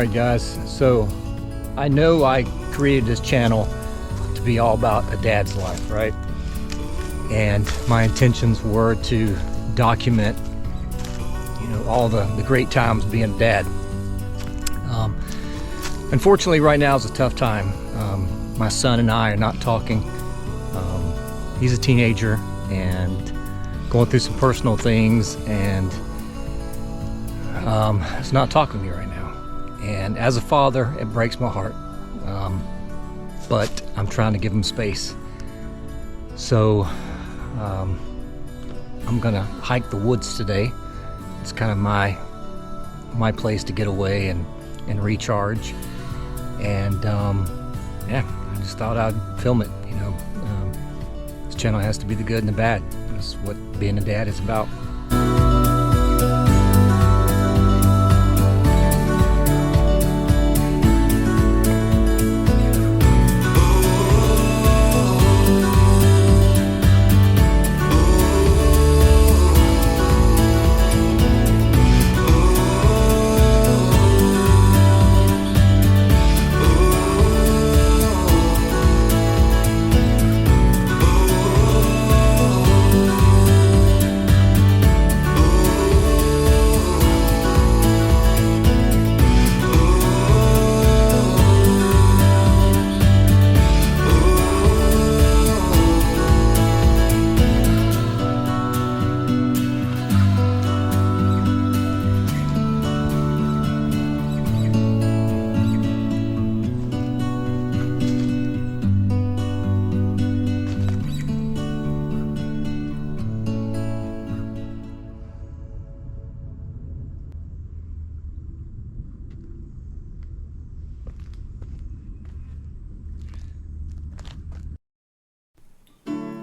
Alright guys, so I know I created this channel to be all about a dad's life, right? And my intentions were to document, all the great times being a dad. Unfortunately, right now is a tough time. My son and I are not talking. He's a teenager and going through some personal things, and he's not talking to me right now. And as a father, it breaks my heart. But I'm trying to give him space. So I'm gonna hike the woods today. It's kind of my place to get away and recharge. And yeah, I just thought I'd film it. This channel has to be the good and the bad. That's what being a dad is about.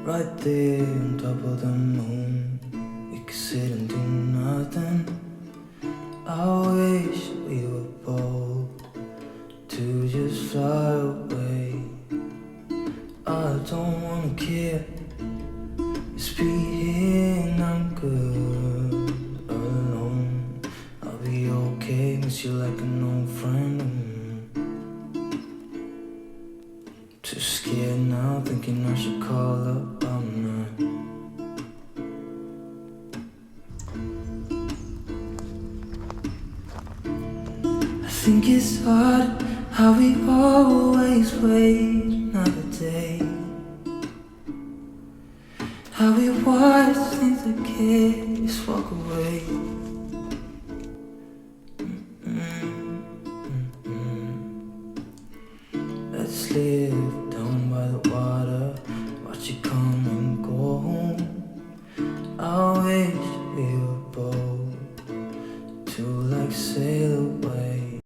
Right there on top of the moon, we could sit and do nothing. I wish we were bold to just fly away. I don't wanna care, just be here and I'm good alone. I'll be okay, miss you like an old friend. Too scared now, thinking I should call up all night. I think it's hard how we always wait another day, how we watch things that can't just walk away. Let's live